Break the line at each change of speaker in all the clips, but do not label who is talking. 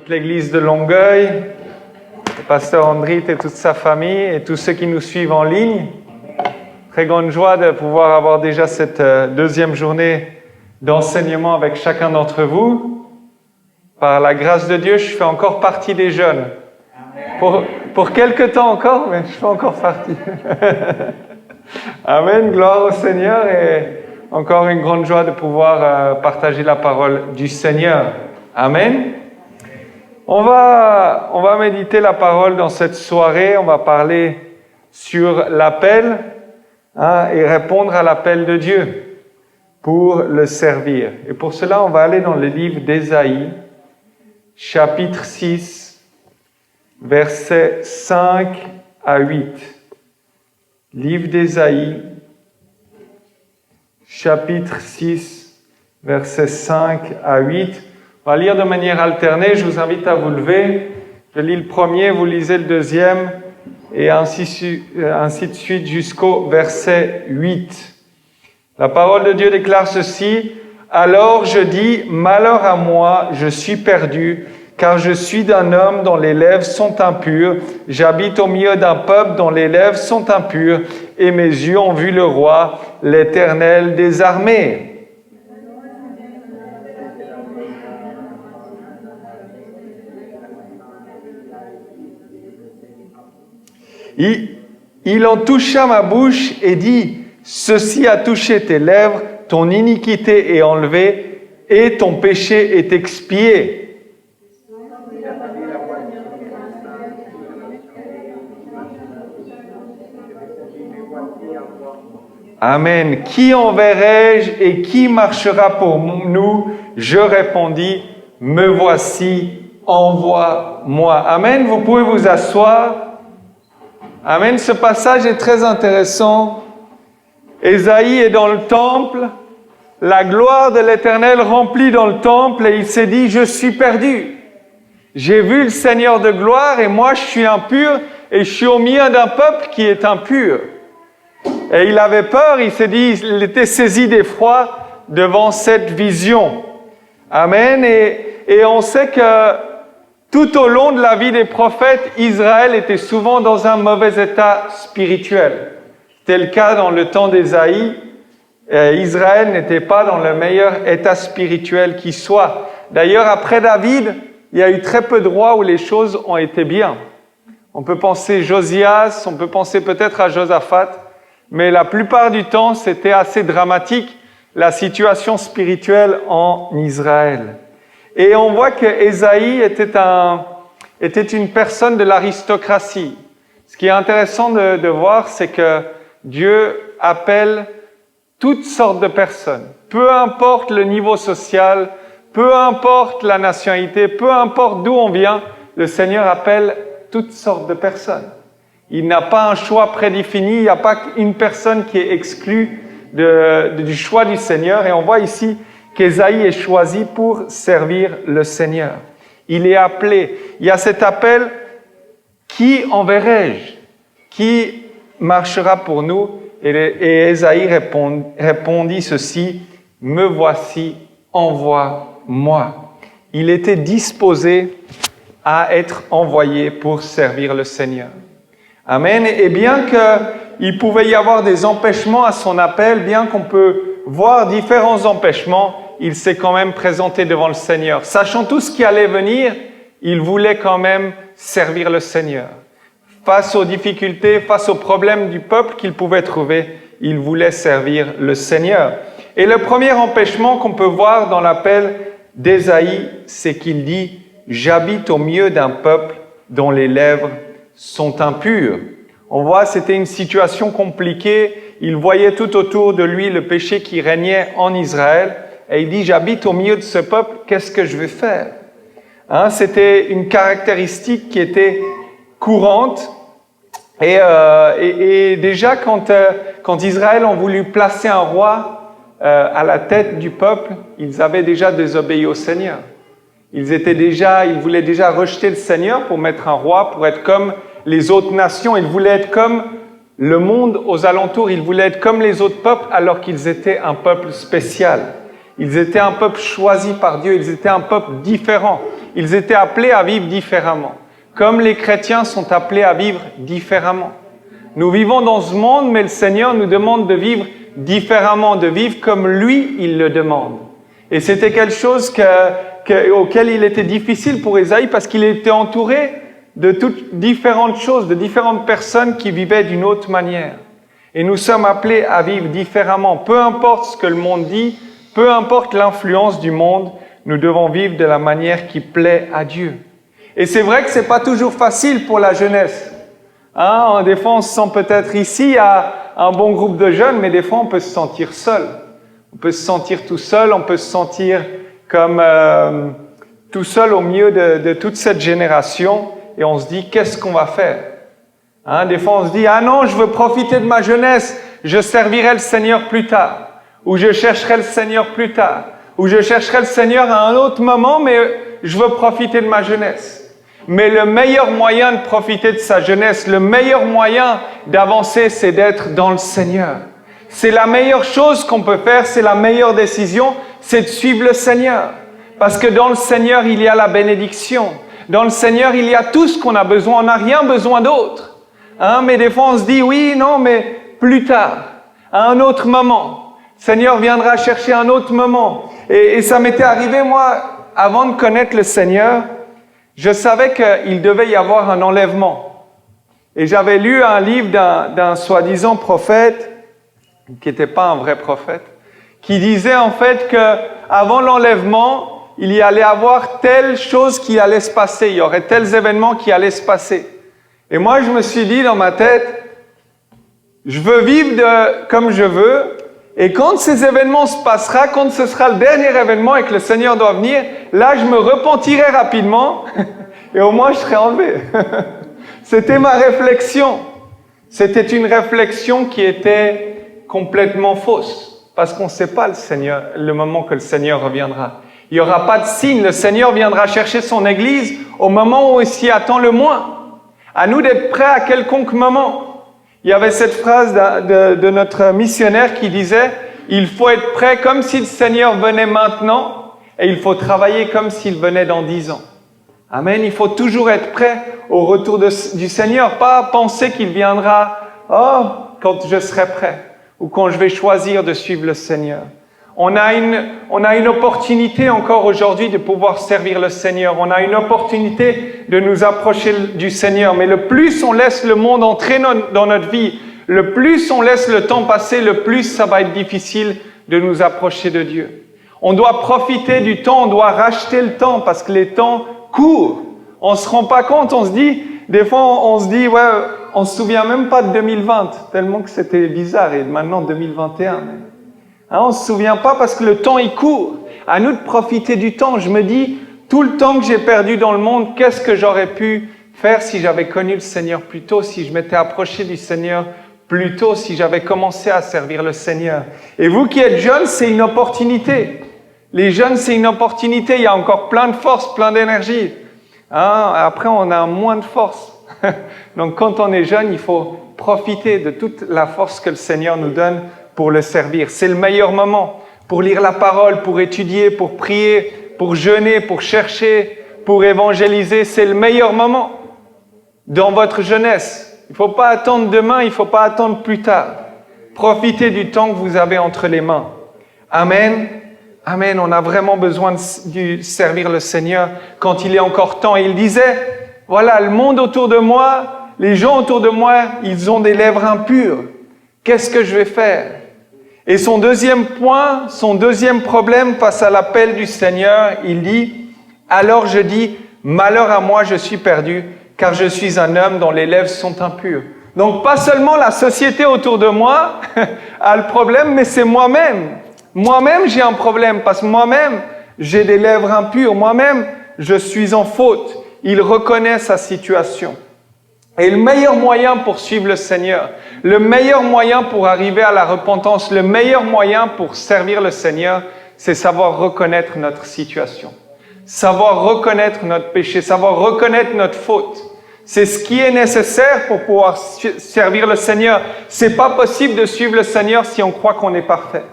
toute l'église de Longueuil, le pasteur Andrit et toute sa famille et tous ceux qui nous suivent en ligne. Très grande joie de pouvoir avoir déjà cette deuxième journée d'enseignement avec chacun d'entre vous. Par la grâce de Dieu, je fais encore partie des jeunes. Pour quelques temps encore, mais je fais encore partie. Amen, gloire au Seigneur et encore une grande joie de pouvoir partager la parole du Seigneur. Amen. On va méditer la parole dans cette soirée. On va parler sur l'appel et répondre à l'appel de Dieu pour le servir. Et pour cela, on va aller dans le livre d'Ésaïe, chapitre 6, versets 5 à 8. Livre d'Ésaïe, chapitre 6, versets 5 à 8. On va lire de manière alternée. Je vous invite à vous lever. Je lis le premier, vous lisez le deuxième, et ainsi de suite jusqu'au verset 8. La parole de Dieu déclare ceci. « Alors je dis, malheur à moi, je suis perdu, car je suis d'un homme dont les lèvres sont impures. J'habite au milieu d'un peuple dont les lèvres sont impures, et mes yeux ont vu le roi, l'Éternel des armées. » Il en toucha ma bouche et dit, « Ceci a touché tes lèvres, ton iniquité est enlevée et ton péché est expié. » Amen. Qui enverrai-je et qui marchera pour nous? Je répondis, me voici, envoie-moi. Amen. Vous pouvez vous asseoir. Amen. Ce passage est très intéressant. Ésaïe est dans le temple. La gloire de l'Éternel remplit dans le temple et il s'est dit, je suis perdu. J'ai vu le Seigneur de gloire et moi je suis impur et je suis au milieu d'un peuple qui est impur. Et il avait peur, il s'est dit, il était saisi d'effroi devant cette vision. Amen. Et on sait que tout au long de la vie des prophètes, Israël était souvent dans un mauvais état spirituel. C'était le cas dans le temps d'Ésaïe. Israël n'était pas dans le meilleur état spirituel qui soit. D'ailleurs, après David, il y a eu très peu de rois où les choses ont été bien. On peut penser Josias, on peut penser peut-être à Josaphat, mais la plupart du temps, c'était assez dramatique, la situation spirituelle en Israël. Et on voit que Ésaïe était une personne de l'aristocratie. Ce qui est intéressant de voir, c'est que Dieu appelle toutes sortes de personnes. Peu importe le niveau social, peu importe la nationalité, peu importe d'où on vient, le Seigneur appelle toutes sortes de personnes. Il n'a pas un choix prédéfini, il n'y a pas une personne qui est exclue du choix du Seigneur. Et on voit ici qu'Ésaïe est choisi pour servir le Seigneur. Il est appelé. Il y a cet appel, qui enverrai-je? Qui marchera pour nous? Et Ésaïe répondit ceci, me voici, envoie-moi. Il était disposé à être envoyé pour servir le Seigneur. Amen. Et bien qu'il pouvait y avoir des empêchements à son appel, bien qu'on peut voir différents empêchements, il s'est quand même présenté devant le Seigneur. Sachant tout ce qui allait venir, il voulait quand même servir le Seigneur. Face aux difficultés, face aux problèmes du peuple qu'il pouvait trouver, il voulait servir le Seigneur. Et le premier empêchement qu'on peut voir dans l'appel d'Ésaïe, c'est qu'il dit « J'habite au milieu d'un peuple dont les lèvres sont impures. » On voit, c'était une situation compliquée. Il voyait tout autour de lui le péché qui régnait en Israël. Et il dit, j'habite au milieu de ce peuple, qu'est-ce que je vais faire? C'était une caractéristique qui était courante. Et déjà, quand Israël ont voulu placer un roi à la tête du peuple, ils avaient déjà désobéi au Seigneur. Ils voulaient déjà rejeter le Seigneur pour mettre un roi, pour être comme les autres nations. Ils voulaient être comme le monde aux alentours. Ils voulaient être comme les autres peuples alors qu'ils étaient un peuple spécial. Ils étaient un peuple choisi par Dieu. Ils étaient un peuple différent. ils étaient appelés à vivre différemment. Comme les chrétiens sont appelés à vivre différemment. Nous vivons dans ce monde, mais le Seigneur nous demande de vivre différemment, de vivre comme lui, il le demande. Et c'était quelque chose auquel il était difficile pour Ésaïe parce qu'il était entouré de toutes différentes choses, de différentes personnes qui vivaient d'une autre manière. Et nous sommes appelés à vivre différemment. Peu importe ce que le monde dit, peu importe l'influence du monde, nous devons vivre de la manière qui plaît à Dieu. Et c'est vrai que c'est pas toujours facile pour la jeunesse. Des fois, on se sent peut-être ici à un bon groupe de jeunes, mais des fois, on peut se sentir seul. On peut se sentir tout seul, on peut se sentir comme tout seul au milieu de toute cette génération. Et on se dit, qu'est-ce qu'on va faire? Des fois, on se dit, ah non, je veux profiter de ma jeunesse, je servirai le Seigneur plus tard. Ou je chercherai le Seigneur plus tard. Ou je chercherai le Seigneur à un autre moment, mais je veux profiter de ma jeunesse. Mais le meilleur moyen de profiter de sa jeunesse, le meilleur moyen d'avancer, c'est d'être dans le Seigneur. C'est la meilleure chose qu'on peut faire, c'est la meilleure décision, c'est de suivre le Seigneur. Parce que dans le Seigneur, il y a la bénédiction. Dans le Seigneur, il y a tout ce qu'on a besoin. On n'a rien besoin d'autre. Mais des fois, on se dit, oui, non, mais plus tard, à un autre moment. Le Seigneur viendra chercher un autre moment. Et ça m'était arrivé, moi, avant de connaître le Seigneur, je savais qu'il devait y avoir un enlèvement. Et j'avais lu un livre d'un soi-disant prophète, qui n'était pas un vrai prophète, qui disait en fait qu'avant l'enlèvement, il y allait avoir telle chose qui allait se passer, il y aurait tels événements qui allaient se passer. Et moi, je me suis dit dans ma tête, je veux vivre comme je veux, et quand ces événements se passeront, quand ce sera le dernier événement et que le Seigneur doit venir, là, je me repentirai rapidement et au moins je serai enlevé. C'était ma réflexion. C'était une réflexion qui était complètement fausse parce qu'on ne sait pas le moment que le Seigneur reviendra. Il n'y aura pas de signe. Le Seigneur viendra chercher son Église au moment où il s'y attend le moins. À nous d'être prêts à quelconque moment. Il y avait cette phrase de notre missionnaire qui disait « Il faut être prêt comme si le Seigneur venait maintenant et il faut travailler comme s'il venait dans 10 ans. » Amen. Il faut toujours être prêt au retour du Seigneur, pas penser qu'il viendra « quand je serai prêt » ou quand je vais choisir de suivre le Seigneur. On a une opportunité encore aujourd'hui de pouvoir servir le Seigneur. On a une opportunité de nous approcher du Seigneur. Mais le plus on laisse le monde entrer dans notre vie, le plus on laisse le temps passer, le plus ça va être difficile de nous approcher de Dieu. On doit profiter du temps, on doit racheter le temps parce que les temps courent. On se rend pas compte, des fois on se dit, ouais, on se souvient même pas de 2020, tellement que c'était bizarre et maintenant 2021. On ne se souvient pas parce que le temps, il court. À nous de profiter du temps. Je me dis, tout le temps que j'ai perdu dans le monde, qu'est-ce que j'aurais pu faire si j'avais connu le Seigneur plus tôt, si je m'étais approché du Seigneur plus tôt, si j'avais commencé à servir le Seigneur. Et vous qui êtes jeunes, c'est une opportunité. Les jeunes, c'est une opportunité. Il y a encore plein de force, plein d'énergie. Après, on a moins de force. Donc, quand on est jeune, il faut profiter de toute la force que le Seigneur nous donne pour le servir. C'est le meilleur moment pour lire la parole, pour étudier, pour prier, pour jeûner, pour chercher, pour évangéliser. C'est le meilleur moment dans votre jeunesse. Il ne faut pas attendre demain, il ne faut pas attendre plus tard. Profitez du temps que vous avez entre les mains. Amen. Amen. On a vraiment besoin de servir le Seigneur quand il est encore temps. Il disait, voilà, le monde autour de moi, les gens autour de moi, ils ont des lèvres impures. Qu'est-ce que je vais faire? Et son deuxième problème face à l'appel du Seigneur, il dit, alors je dis, malheur à moi, je suis perdu, car je suis un homme dont les lèvres sont impures. Donc pas seulement la société autour de moi a le problème, mais c'est moi-même. Moi-même, j'ai un problème, parce que moi-même, j'ai des lèvres impures. Moi-même, je suis en faute. Il reconnaît sa situation. Et le meilleur moyen pour suivre le Seigneur, le meilleur moyen pour arriver à la repentance, le meilleur moyen pour servir le Seigneur, c'est savoir reconnaître notre situation. Savoir reconnaître notre péché, savoir reconnaître notre faute. C'est ce qui est nécessaire pour pouvoir servir le Seigneur. C'est pas possible de suivre le Seigneur si on croit qu'on est parfait.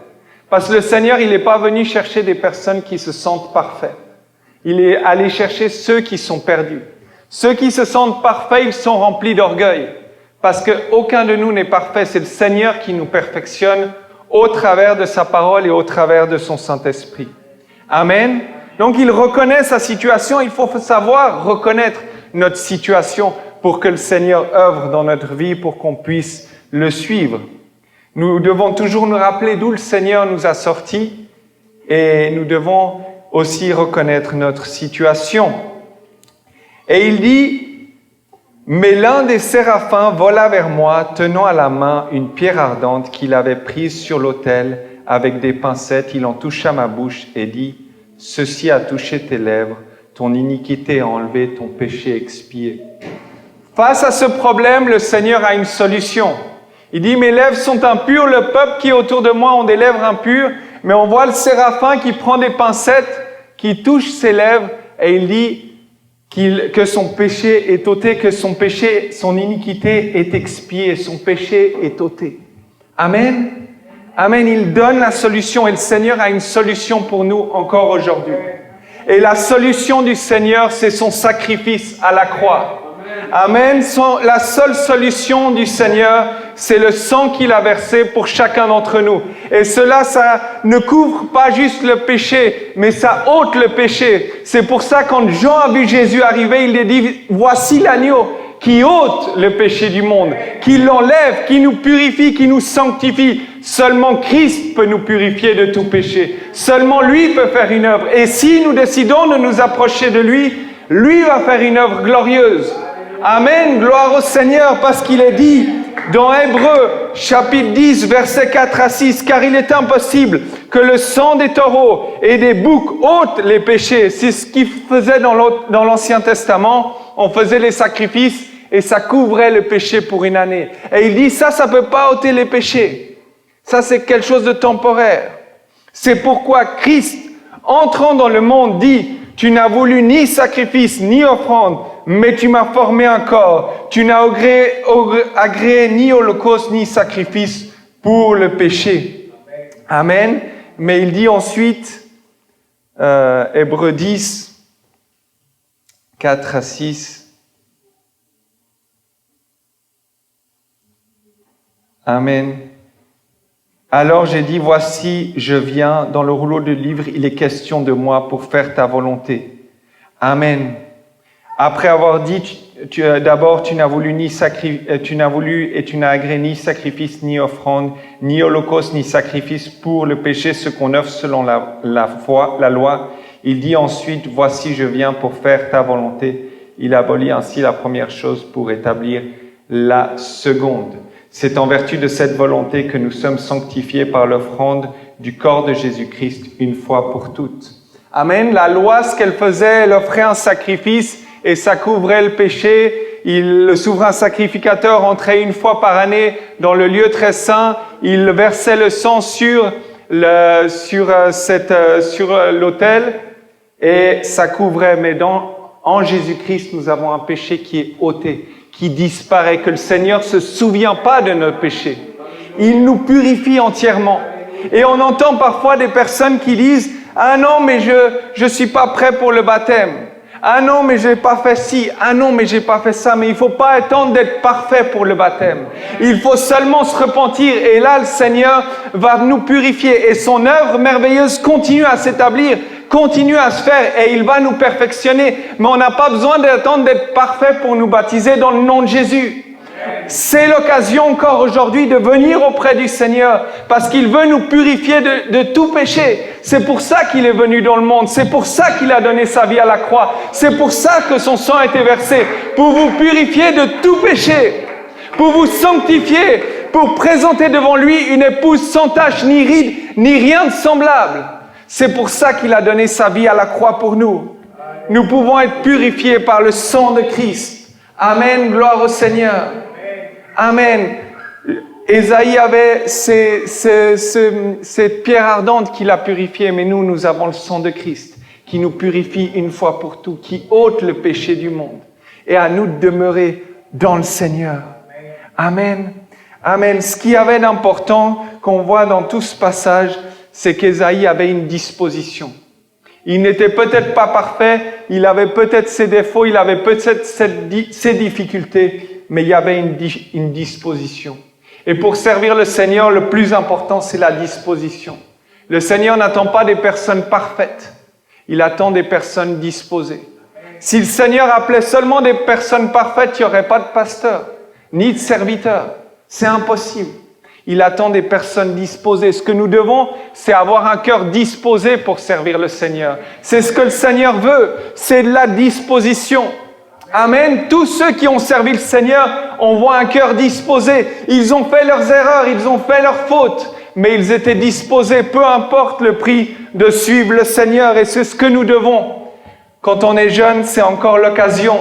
Parce que le Seigneur, il n'est pas venu chercher des personnes qui se sentent parfaites. Il est allé chercher ceux qui sont perdus. Ceux qui se sentent parfaits, ils sont remplis d'orgueil. Parce qu'aucun de nous n'est parfait. C'est le Seigneur qui nous perfectionne au travers de sa parole et au travers de son Saint-Esprit. Amen. Donc, il reconnaît sa situation. Il faut savoir reconnaître notre situation pour que le Seigneur œuvre dans notre vie, pour qu'on puisse le suivre. Nous devons toujours nous rappeler d'où le Seigneur nous a sortis et nous devons aussi reconnaître notre situation. Et il dit, « Mais l'un des séraphins vola vers moi, tenant à la main une pierre ardente qu'il avait prise sur l'autel avec des pincettes. Il en toucha ma bouche et dit, « Ceci a touché tes lèvres, ton iniquité est enlevée, ton péché expié. » Face à ce problème, le Seigneur a une solution. Il dit, « Mes lèvres sont impures, le peuple qui est autour de moi ont des lèvres impures. » Mais on voit le séraphin qui prend des pincettes, qui touche ses lèvres et il dit que son péché est ôté, que son péché, son iniquité est expiée, son péché est ôté. Amen. Amen. Il donne la solution et le Seigneur a une solution pour nous encore aujourd'hui. Et la solution du Seigneur, c'est son sacrifice à la croix. Amen. La seule solution du Seigneur, c'est le sang qu'il a versé pour chacun d'entre nous. Et cela, ça ne couvre pas juste le péché, mais ça ôte le péché. C'est pour ça, quand Jean a vu Jésus arriver, il lui dit, « Voici l'agneau qui ôte le péché du monde, qui l'enlève, qui nous purifie, qui nous sanctifie. Seulement Christ peut nous purifier de tout péché. Seulement lui peut faire une œuvre. Et si nous décidons de nous approcher de lui, lui va faire une œuvre glorieuse. » Amen, gloire au Seigneur, parce qu'il est dit dans Hébreux, chapitre 10, versets 4 à 6, « Car il est impossible que le sang des taureaux et des boucs ôte les péchés. » C'est ce qu'il faisait dans l'Ancien Testament. On faisait les sacrifices et ça couvrait le péché pour une année. Et il dit, ça peut pas ôter les péchés. Ça, c'est quelque chose de temporaire. C'est pourquoi Christ, entrant dans le monde, dit, « Tu n'as voulu ni sacrifice ni offrande, mais tu m'as formé un corps. Tu n'as agréé ni holocauste ni sacrifice pour le péché. » Amen. Mais il dit ensuite, Hébreux 10, 4 à 6. Amen. « Alors j'ai dit, voici, je viens, dans le rouleau de livre, il est question de moi pour faire ta volonté. » Amen. Après avoir dit, d'abord, tu n'as voulu et tu n'as agréé ni sacrifice, ni offrande, ni holocauste, ni sacrifice pour le péché, ce qu'on offre selon la foi, la loi. Il dit ensuite, voici, je viens pour faire ta volonté. Il abolit ainsi la première chose pour établir la seconde. C'est en vertu de cette volonté que nous sommes sanctifiés par l'offrande du corps de Jésus-Christ une fois pour toutes. Amen. La loi, ce qu'elle faisait, elle offrait un sacrifice et ça couvrait le péché. Le souverain sacrificateur entrait une fois par année dans le lieu très saint. Il versait le sang sur l'autel et ça couvrait. Mais en Jésus-Christ, nous avons un péché qui est ôté, qui disparaît, que le Seigneur se souvient pas de notre péché. Il nous purifie entièrement. Et on entend parfois des personnes qui disent, « Ah non, mais je suis pas prêt pour le baptême. Ah non, mais j'ai pas fait ci. Ah non, mais j'ai pas fait ça. » Mais il faut pas attendre d'être parfait pour le baptême. Il faut seulement se repentir. Et là, le Seigneur va nous purifier. Et son œuvre merveilleuse continue à s'établir, continue à se faire. Et il va nous perfectionner. Mais on n'a pas besoin d'attendre d'être parfait pour nous baptiser dans le nom de Jésus. C'est l'occasion encore aujourd'hui de venir auprès du Seigneur parce qu'il veut nous purifier de tout péché. C'est pour ça qu'il est venu dans le monde. C'est pour ça qu'il a donné sa vie à la croix. C'est pour ça que son sang a été versé. Pour vous purifier de tout péché. Pour vous sanctifier. Pour présenter devant lui une épouse sans tache, ni ride, ni rien de semblable. C'est pour ça qu'il a donné sa vie à la croix pour nous. Nous pouvons être purifiés par le sang de Christ. Amen. Gloire au Seigneur. Amen. Ésaïe avait cette pierre ardente qui l'a purifiée, mais nous avons le sang de Christ qui nous purifie une fois pour toutes, qui ôte le péché du monde. Et à nous de demeurer dans le Seigneur. Amen. Amen. Ce qu'il y avait d'important qu'on voit dans tout ce passage, c'est qu'Ésaïe avait une disposition. Il n'était peut-être pas parfait, il avait peut-être ses défauts, il avait peut-être ses difficultés, mais il y avait une disposition. Et pour servir le Seigneur, le plus important, c'est la disposition. Le Seigneur n'attend pas des personnes parfaites, il attend des personnes disposées. Si le Seigneur appelait seulement des personnes parfaites, il n'y aurait pas de pasteur, ni de serviteur. C'est impossible. Il attend des personnes disposées. Ce que nous devons, c'est avoir un cœur disposé pour servir le Seigneur. C'est ce que le Seigneur veut, c'est de la disposition. Amen. Tous ceux qui ont servi le Seigneur, on voit un cœur disposé. Ils ont fait leurs erreurs, ils ont fait leurs fautes, mais ils étaient disposés, peu importe le prix, de suivre le Seigneur. Et c'est ce que nous devons. Quand on est jeune, c'est encore l'occasion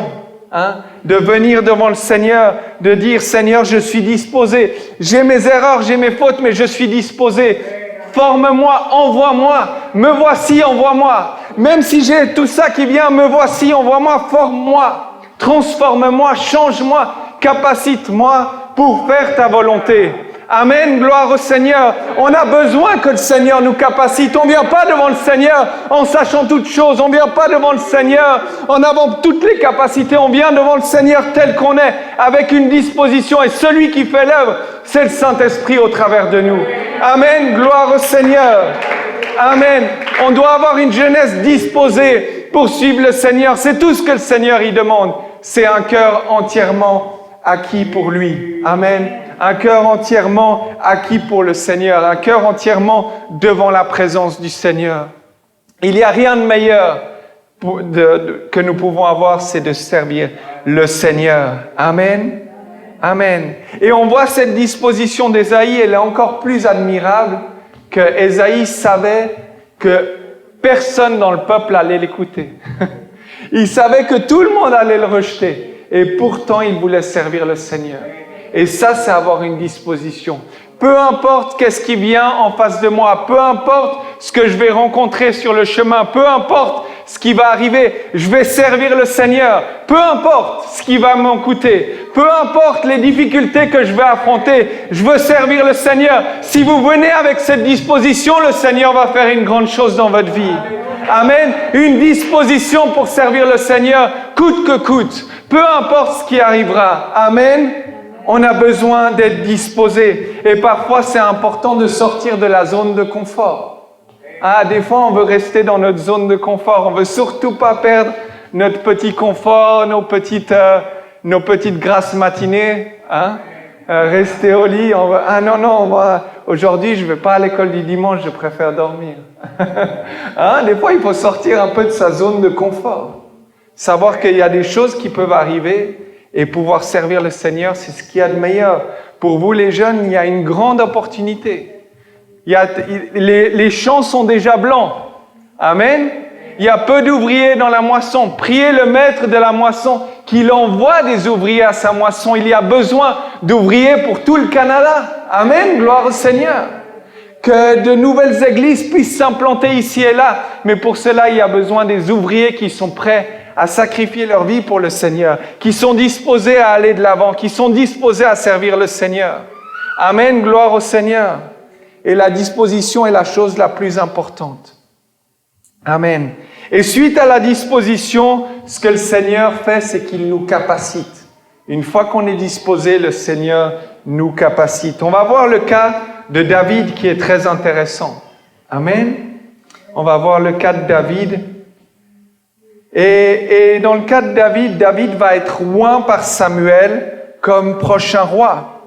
de venir devant le Seigneur, de dire « Seigneur, je suis disposé. J'ai mes erreurs, j'ai mes fautes, mais je suis disposé. Forme-moi, envoie-moi. Me voici, envoie-moi. Même si j'ai tout ça qui vient, me voici, envoie-moi, forme-moi. Transforme-moi, change-moi, capacite-moi pour faire ta volonté. » Amen, gloire au Seigneur. On a besoin que le Seigneur nous capacite. On ne vient pas devant le Seigneur en sachant toutes choses. On ne vient pas devant le Seigneur en avant toutes les capacités. On vient devant le Seigneur tel qu'on est, avec une disposition. Et celui qui fait l'œuvre, c'est le Saint-Esprit au travers de nous. Amen, gloire au Seigneur. Amen. On doit avoir une jeunesse disposée pour suivre le Seigneur. C'est tout ce que le Seigneur y demande. C'est un cœur entièrement acquis pour lui. Amen. Un cœur entièrement acquis pour le Seigneur, un cœur entièrement devant la présence du Seigneur. Il n'y a rien de meilleur que nous pouvons avoir, c'est de servir le Seigneur. Amen. Amen. Et on voit cette disposition d'Ésaïe, elle est encore plus admirable que Ésaïe savait que personne dans le peuple allait l'écouter. Il savait que tout le monde allait le rejeter. Et pourtant, il voulait servir le Seigneur. Et ça, c'est avoir une disposition. Peu importe qu'est-ce qui vient en face de moi, peu importe ce que je vais rencontrer sur le chemin, peu importe ce qui va arriver, je vais servir le Seigneur. Peu importe ce qui va m'en coûter, peu importe les difficultés que je vais affronter, je veux servir le Seigneur. Si vous venez avec cette disposition, le Seigneur va faire une grande chose dans votre vie. Amen. Une disposition pour servir le Seigneur, coûte que coûte. Peu importe ce qui arrivera. Amen. On a besoin d'être disposé. Et parfois, c'est important de sortir de la zone de confort. Des fois, on veut rester dans notre zone de confort. On veut surtout pas perdre notre petit confort, nos petites grasses matinées. Rester au lit. Aujourd'hui, je vais pas à l'école du dimanche, je préfère dormir. Des fois, il faut sortir un peu de sa zone de confort. Savoir qu'il y a des choses qui peuvent arriver. Et pouvoir servir le Seigneur, c'est ce qu'il y a de meilleur. Pour vous, les jeunes, il y a une grande opportunité. Les champs sont déjà blancs. Amen. Il y a peu d'ouvriers dans la moisson. Priez le maître de la moisson qu'il envoie des ouvriers à sa moisson. Il y a besoin d'ouvriers pour tout le Canada. Amen. Gloire au Seigneur. Que de nouvelles églises puissent s'implanter ici et là. Mais pour cela, il y a besoin des ouvriers qui sont prêts à sacrifier leur vie pour le Seigneur, qui sont disposés à aller de l'avant, qui sont disposés à servir le Seigneur. Amen, gloire au Seigneur. Et la disposition est la chose la plus importante. Amen. Et suite à la disposition, ce que le Seigneur fait, c'est qu'il nous capacite. Une fois qu'on est disposé, le Seigneur nous capacite. On va voir le cas de David qui est très intéressant. Amen. On va voir le cas de David. Et dans le cas de David, David va être oint par Samuel comme prochain roi.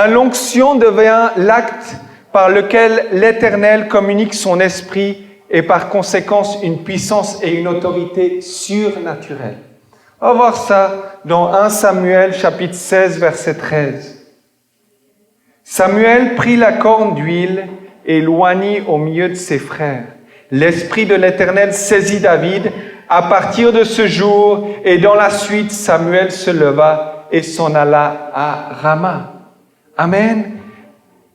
L'onction devient l'acte par lequel l'Éternel communique son esprit et par conséquence une puissance et une autorité surnaturelle. On va voir ça dans 1 Samuel chapitre 16 verset 13. Samuel prit la corne d'huile et l'oignit au milieu de ses frères. L'esprit de l'Éternel saisit David. À partir de ce jour et dans la suite, Samuel se leva et s'en alla à Rama. Amen.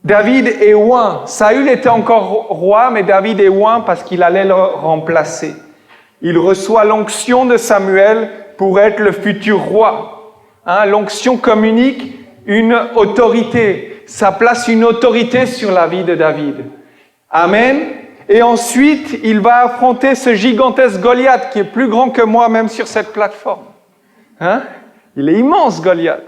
David est oint. Saül était encore roi, mais David est oint parce qu'il allait le remplacer. Il reçoit l'onction de Samuel pour être le futur roi. L'onction communique une autorité. Ça place une autorité sur la vie de David. Amen. Et ensuite, il va affronter ce gigantesque Goliath qui est plus grand que moi même sur cette plateforme. Hein? Il est immense, Goliath.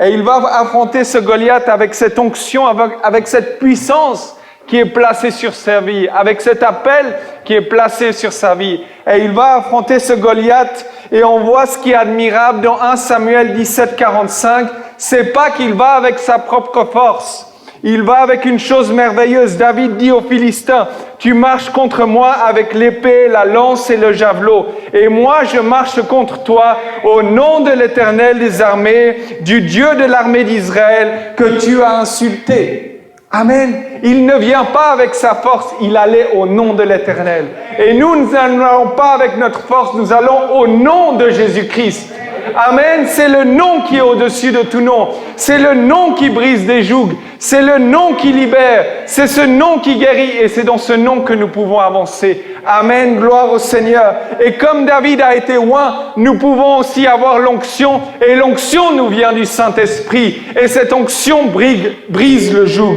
Et il va affronter ce Goliath avec cette onction, avec cette puissance qui est placée sur sa vie, avec cet appel qui est placé sur sa vie. Et il va affronter ce Goliath et on voit ce qui est admirable dans 1 Samuel 17, 45. C'est pas qu'il va avec sa propre force. Il va avec une chose merveilleuse. David dit aux Philistins, « Tu marches contre moi avec l'épée, la lance et le javelot. Et moi, je marche contre toi au nom de l'Éternel des armées, du Dieu de l'armée d'Israël, que tu as insulté. » Amen. Il ne vient pas avec sa force, il allait au nom de l'Éternel. Et nous n'allons pas avec notre force, nous allons au nom de Jésus-Christ. Amen. C'est le nom qui est au-dessus de tout nom. C'est le nom qui brise des jougs. C'est le nom qui libère. C'est ce nom qui guérit. Et c'est dans ce nom que nous pouvons avancer. Amen. Gloire au Seigneur. Et comme David a été oint, nous pouvons aussi avoir l'onction. Et l'onction nous vient du Saint-Esprit. Et cette onction brise le joug.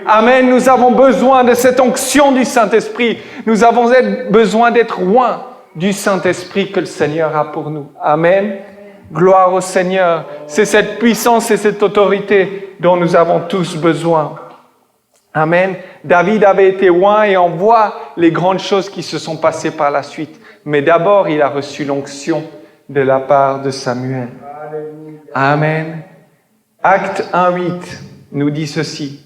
Amen. Nous avons besoin de cette onction du Saint-Esprit. Nous avons besoin d'être oints du Saint-Esprit que le Seigneur a pour nous. Amen. Gloire au Seigneur. C'est cette puissance et cette autorité dont nous avons tous besoin. Amen. David avait été oint et on voit les grandes choses qui se sont passées par la suite. Mais d'abord, il a reçu l'onction de la part de Samuel. Amen. Acte 1:8 nous dit ceci.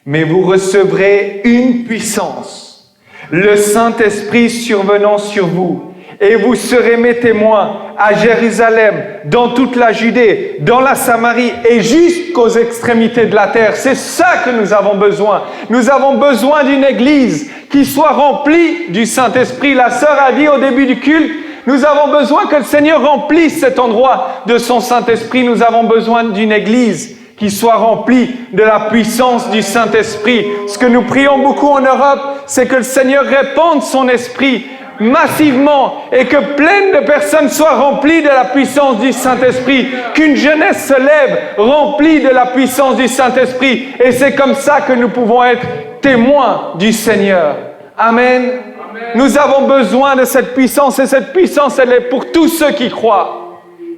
Mais vous recevrez une puissance, le Saint-Esprit survenant sur vous. Et vous serez mes témoins à Jérusalem, dans toute la Judée, dans la Samarie et jusqu'aux extrémités de la terre. C'est ça que nous avons besoin. Nous avons besoin d'une église qui soit remplie du Saint-Esprit. La sœur a dit au début du culte, nous avons besoin que le Seigneur remplisse cet endroit de son Saint-Esprit. Nous avons besoin d'une église qui soit remplie de la puissance du Saint-Esprit. Ce que nous prions beaucoup en Europe, c'est que le Seigneur répande son esprit massivement et que plein de personnes soient remplies de la puissance du Saint-Esprit, qu'une jeunesse se lève remplie de la puissance du Saint-Esprit. Et c'est comme ça que nous pouvons être témoins du Seigneur. Amen. Amen. Nous avons besoin de cette puissance et cette puissance, elle est pour tous ceux qui croient.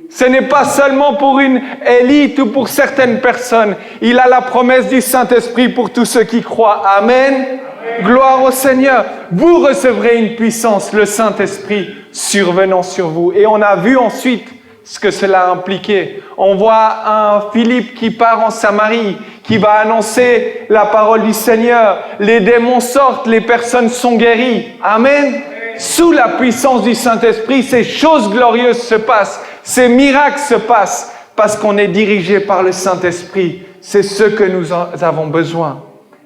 Ce n'est pas seulement pour une élite ou pour certaines personnes. Il a la promesse du Saint-Esprit pour tous ceux qui croient. Amen. Amen. Gloire au Seigneur. Vous recevrez une puissance, le Saint-Esprit survenant sur vous. Et on a vu ensuite ce que cela impliquait. On voit un Philippe qui part en Samarie, qui va annoncer la parole du Seigneur. Les démons sortent, les personnes sont guéries. Amen. Sous la puissance du Saint-Esprit, ces choses glorieuses se passent. Ces miracles se passent parce qu'on est dirigé par le Saint-Esprit. C'est ce que nous avons besoin.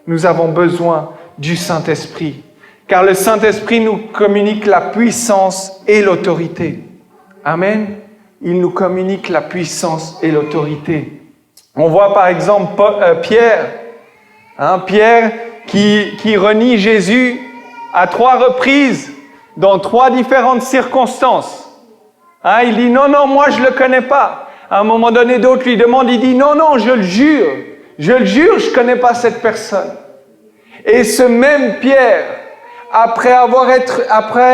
Nous avons besoin du Saint-Esprit. Car le Saint-Esprit nous communique la puissance et l'autorité. Amen. Il nous communique la puissance et l'autorité. On voit par exemple Pierre. Pierre qui renie Jésus à 3 reprises dans 3 différentes circonstances. Il dit, non, moi je ne le connais pas. À un moment donné, d'autres lui demandent, il dit, non, je le jure, je ne connais pas cette personne. Et ce même Pierre, après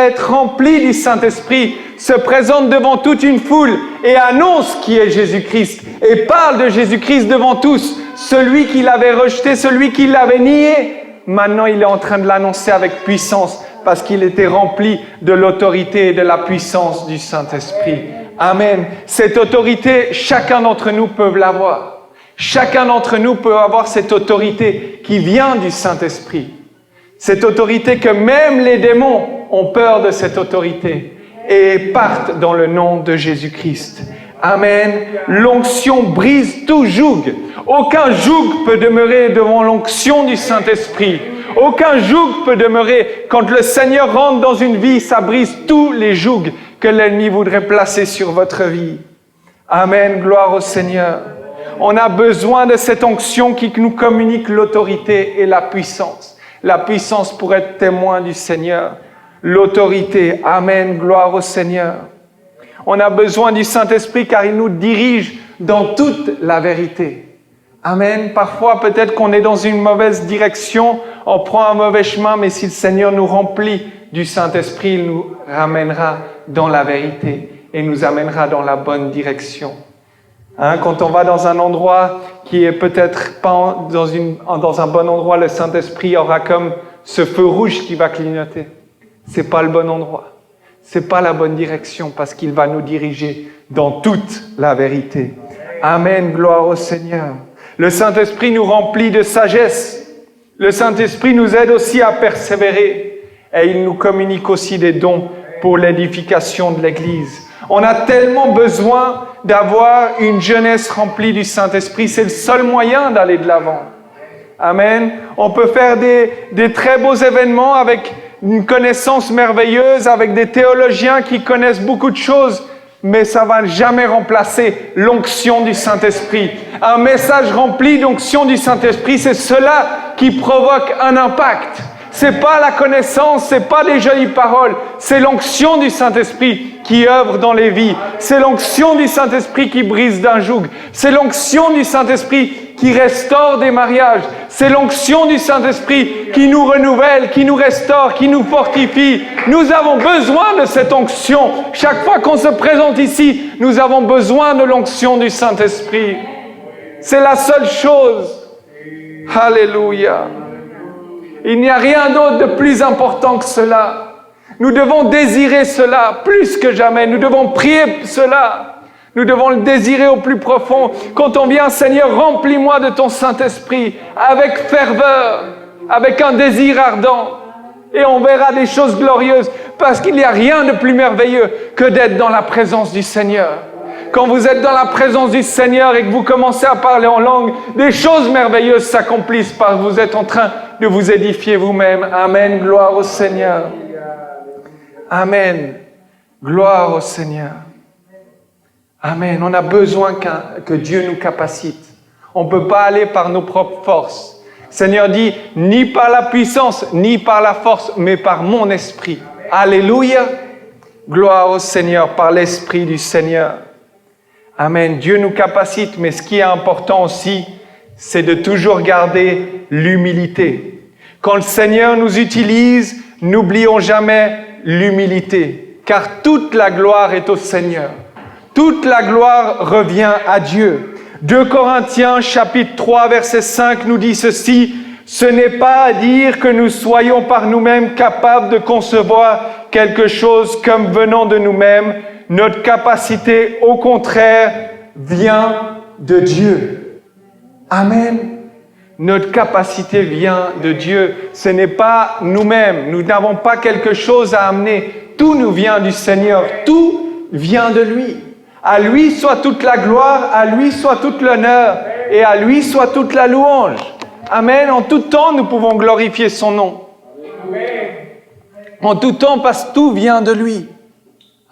être rempli du Saint-Esprit, se présente devant toute une foule et annonce qui est Jésus-Christ et parle de Jésus-Christ devant tous. Celui qui l'avait rejeté, celui qui l'avait nié, maintenant il est en train de l'annoncer avec puissance. Parce qu'il était rempli de l'autorité et de la puissance du Saint-Esprit. Amen. Cette autorité, chacun d'entre nous peut l'avoir. Chacun d'entre nous peut avoir cette autorité qui vient du Saint-Esprit. Cette autorité que même les démons ont peur de cette autorité et partent dans le nom de Jésus-Christ. Amen. L'onction brise tout joug. Aucun joug peut demeurer devant l'onction du Saint-Esprit. Aucun joug peut demeurer. Quand le Seigneur rentre dans une vie, ça brise tous les jougs que l'ennemi voudrait placer sur votre vie. Amen. Gloire au Seigneur. On a besoin de cette onction qui nous communique l'autorité et la puissance. La puissance pour être témoin du Seigneur. L'autorité. Amen. Gloire au Seigneur. On a besoin du Saint-Esprit car il nous dirige dans toute la vérité. Amen. Parfois, peut-être qu'on est dans une mauvaise direction, on prend un mauvais chemin, mais si le Seigneur nous remplit du Saint-Esprit, il nous ramènera dans la vérité et nous amènera dans la bonne direction. Quand on va dans un endroit qui est peut-être pas dans un bon endroit, le Saint-Esprit aura comme ce feu rouge qui va clignoter. C'est pas le bon endroit. C'est pas la bonne direction parce qu'il va nous diriger dans toute la vérité. Amen. Gloire au Seigneur. Le Saint-Esprit nous remplit de sagesse. Le Saint-Esprit nous aide aussi à persévérer. Et il nous communique aussi des dons pour l'édification de l'Église. On a tellement besoin d'avoir une jeunesse remplie du Saint-Esprit. C'est le seul moyen d'aller de l'avant. Amen. On peut faire des très beaux événements avec une connaissance merveilleuse, avec des théologiens qui connaissent beaucoup de choses, mais ça ne va jamais remplacer l'onction du Saint-Esprit. Un message rempli d'onction du Saint-Esprit, c'est cela qui provoque un impact. C'est pas la connaissance, c'est pas des jolies paroles, c'est l'onction du Saint-Esprit qui œuvre dans les vies. C'est l'onction du Saint-Esprit qui brise d'un joug. C'est l'onction du Saint-Esprit qui restaure des mariages. C'est l'onction du Saint-Esprit qui nous renouvelle, qui nous restaure, qui nous fortifie. Nous avons besoin de cette onction. Chaque fois qu'on se présente ici, nous avons besoin de l'onction du Saint-Esprit. C'est la seule chose. Alléluia. Il n'y a rien d'autre de plus important que cela. Nous devons désirer cela plus que jamais. Nous devons prier cela. Nous devons le désirer au plus profond. Quand on vient, Seigneur, remplis-moi de ton Saint-Esprit avec ferveur, avec un désir ardent. Et on verra des choses glorieuses parce qu'il n'y a rien de plus merveilleux que d'être dans la présence du Seigneur. Quand vous êtes dans la présence du Seigneur et que vous commencez à parler en langue, des choses merveilleuses s'accomplissent parce que vous êtes en train de vous édifier vous-même. Amen. Gloire au Seigneur. Amen. Gloire au Seigneur. Amen. On a besoin que Dieu nous capacite. On ne peut pas aller par nos propres forces. Le Seigneur dit, ni par la puissance, ni par la force, mais par mon esprit. Alléluia. Gloire au Seigneur, par l'esprit du Seigneur. Amen. Dieu nous capacite, mais ce qui est important aussi, c'est de toujours garder l'humilité. Quand le Seigneur nous utilise, n'oublions jamais l'humilité, car toute la gloire est au Seigneur. Toute la gloire revient à Dieu. 2 Corinthiens chapitre 3 verset 5 nous dit ceci, « Ce n'est pas à dire que nous soyons par nous-mêmes capables de concevoir quelque chose comme venant de nous-mêmes. Notre capacité, au contraire, vient de Dieu. » Amen. Notre capacité vient de Dieu. Ce n'est pas nous-mêmes. Nous n'avons pas quelque chose à amener. Tout nous vient du Seigneur. Tout vient de lui. À lui soit toute la gloire, à lui soit tout l'honneur et à lui soit toute la louange. Amen. En tout temps, nous pouvons glorifier son nom. En tout temps, parce que tout vient de lui.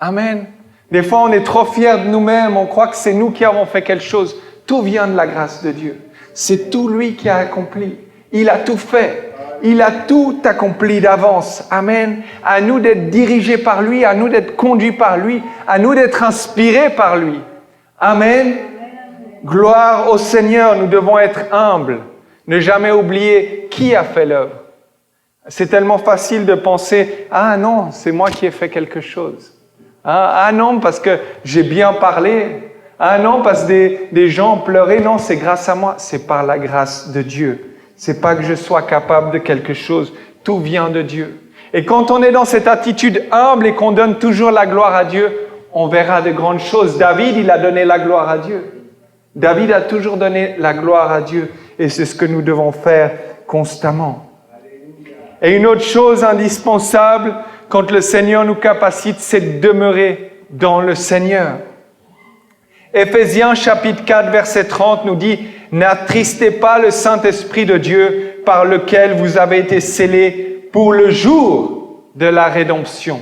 Amen. Des fois, on est trop fiers de nous-mêmes, on croit que c'est nous qui avons fait quelque chose. Tout vient de la grâce de Dieu. C'est tout lui qui a accompli. Il a tout fait. Il a tout accompli d'avance. Amen. À nous d'être dirigés par lui, à nous d'être conduits par lui, à nous d'être inspirés par lui. Amen. Gloire au Seigneur. Nous devons être humbles. Ne jamais oublier qui a fait l'œuvre. C'est tellement facile de penser « Ah non, c'est moi qui ai fait quelque chose. » Ah non, parce que j'ai bien parlé. Ah non, parce que des gens ont pleuré. Non, c'est grâce à moi. C'est par la grâce de Dieu. C'est pas que je sois capable de quelque chose. Tout vient de Dieu. Et quand on est dans cette attitude humble et qu'on donne toujours la gloire à Dieu, on verra de grandes choses. David, il a donné la gloire à Dieu. David a toujours donné la gloire à Dieu. Et c'est ce que nous devons faire constamment. Et une autre chose indispensable, quand le Seigneur nous capacite, c'est de demeurer dans le Seigneur. Éphésiens chapitre 4, verset 30 nous dit « N'attristez pas le Saint-Esprit de Dieu par lequel vous avez été scellés pour le jour de la rédemption. »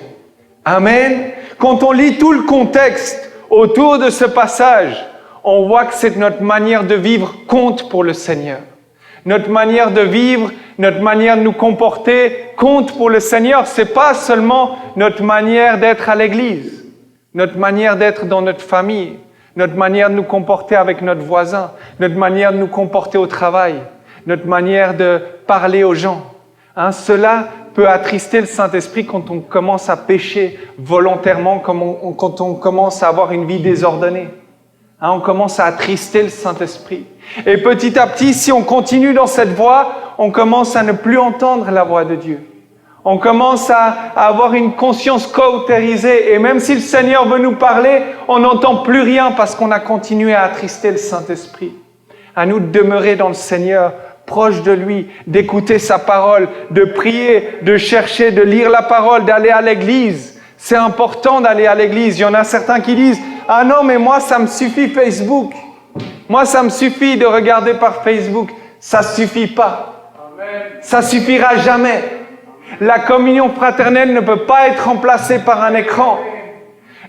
Amen. Quand on lit tout le contexte autour de ce passage, on voit que c'est notre manière de vivre compte pour le Seigneur. Notre manière de vivre, notre manière de nous comporter compte pour le Seigneur. C'est pas seulement notre manière d'être à l'église, notre manière d'être dans notre famille, notre manière de nous comporter avec notre voisin, notre manière de nous comporter au travail, notre manière de parler aux gens. Cela peut attrister le Saint-Esprit quand on commence à pécher volontairement, quand on commence à avoir une vie désordonnée. On commence à attrister le Saint-Esprit. Et petit à petit, si on continue dans cette voie, on commence à ne plus entendre la voix de Dieu. On commence à avoir une conscience cautérisée. Et même si le Seigneur veut nous parler, on n'entend plus rien parce qu'on a continué à attrister le Saint-Esprit. À nous de demeurer dans le Seigneur, proche de lui, d'écouter sa parole, de prier, de chercher, de lire la parole, d'aller à l'église. C'est important d'aller à l'église. Il y en a certains qui disent « Ah non, mais moi, ça me suffit Facebook. Moi, ça me suffit de regarder par Facebook. » Ça ne suffit pas. Ça suffira jamais. La communion fraternelle ne peut pas être remplacée par un écran.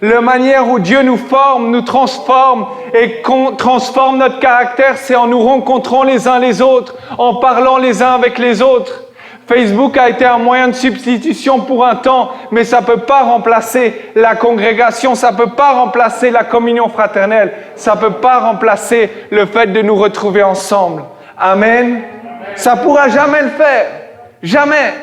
La manière où Dieu nous forme, nous transforme et transforme notre caractère, c'est en nous rencontrant les uns les autres, en parlant les uns avec les autres. Facebook a été un moyen de substitution pour un temps, mais ça ne peut pas remplacer la congrégation, ça ne peut pas remplacer la communion fraternelle, ça ne peut pas remplacer le fait de nous retrouver ensemble. Amen. Ça ne pourra jamais le faire. Jamais.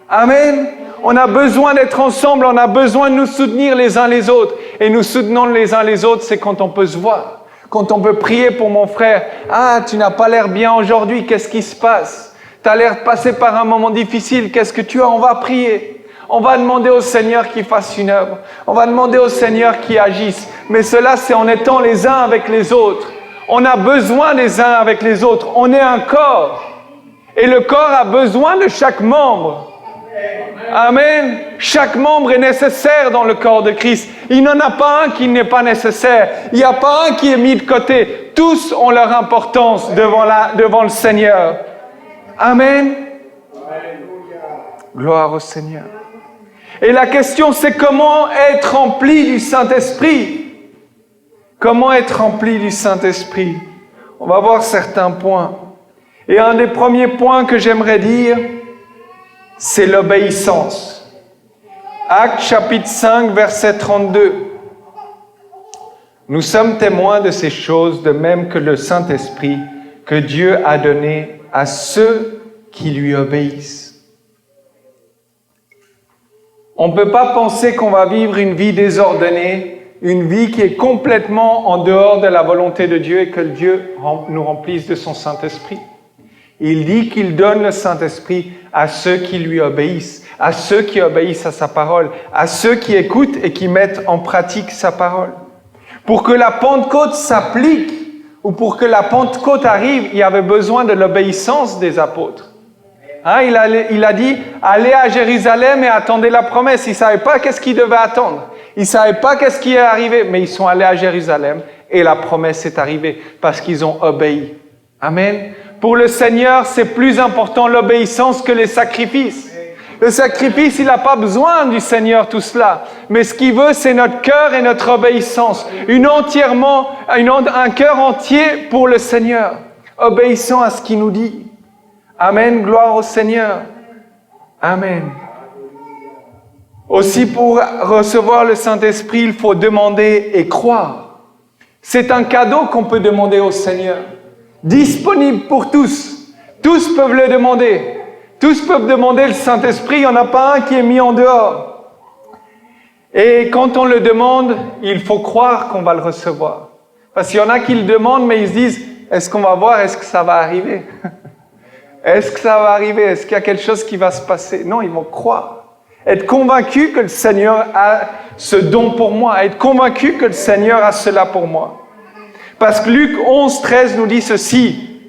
Amen. On a besoin d'être ensemble, on a besoin de nous soutenir les uns les autres. Et nous soutenons les uns les autres, c'est quand on peut se voir. Quand on peut prier pour mon frère. Ah, tu n'as pas l'air bien aujourd'hui, qu'est-ce qui se passe? Tu as l'air de passer par un moment difficile, qu'est-ce que tu as? On va prier. On va demander au Seigneur qu'il fasse une œuvre. On va demander au Seigneur qu'il agisse. Mais cela, c'est en étant les uns avec les autres. On a besoin les uns avec les autres. On est un corps. Et le corps a besoin de chaque membre. Amen. Chaque membre est nécessaire dans le corps de Christ. Il n'en a pas un qui n'est pas nécessaire. Il n'y a pas un qui est mis de côté. Tous ont leur importance devant le Seigneur. Amen. Gloire au Seigneur. Et la question, c'est comment être rempli du Saint-Esprit? Comment être rempli du Saint-Esprit? On va voir certains points. Et un des premiers points que j'aimerais dire, c'est l'obéissance. Actes chapitre 5, verset 32. Nous sommes témoins de ces choses, de même que le Saint-Esprit que Dieu a donné à ceux qui lui obéissent. On ne peut pas penser qu'on va vivre une vie désordonnée, une vie qui est complètement en dehors de la volonté de Dieu et que Dieu nous remplisse de son Saint-Esprit. Il dit qu'il donne le Saint-Esprit à ceux qui lui obéissent, à ceux qui obéissent à sa parole, à ceux qui écoutent et qui mettent en pratique sa parole. Pour que la Pentecôte s'applique, ou pour que la Pentecôte arrive, il y avait besoin de l'obéissance des apôtres. Il a dit, allez à Jérusalem et attendez la promesse. Ils ne savaient pas qu'est-ce qu'ils devaient attendre. Ils ne savaient pas qu'est-ce qui est arrivé, mais ils sont allés à Jérusalem et la promesse est arrivée parce qu'ils ont obéi. Amen. Pour le Seigneur, c'est plus important l'obéissance que les sacrifices. Le sacrifice, il n'a pas besoin du Seigneur, tout cela. Mais ce qu'il veut, c'est notre cœur et notre obéissance. Un cœur entier pour le Seigneur, obéissant à ce qu'il nous dit. Amen, gloire au Seigneur. Amen. Aussi, pour recevoir le Saint-Esprit, il faut demander et croire. C'est un cadeau qu'on peut demander au Seigneur. Disponible pour tous. Tous peuvent le demander. Tous peuvent demander le Saint-Esprit. Il n'y en a pas un qui est mis en dehors. Et quand on le demande, il faut croire qu'on va le recevoir. Parce qu'il y en a qui le demandent, mais ils se disent, est-ce qu'on va voir, est-ce que ça va arriver? Est-ce que ça va arriver? Est-ce qu'il y a quelque chose qui va se passer? Non, ils vont croire. Être convaincu que le Seigneur a ce don pour moi. Être convaincu que le Seigneur a cela pour moi. Parce que Luc 11, 13 nous dit ceci.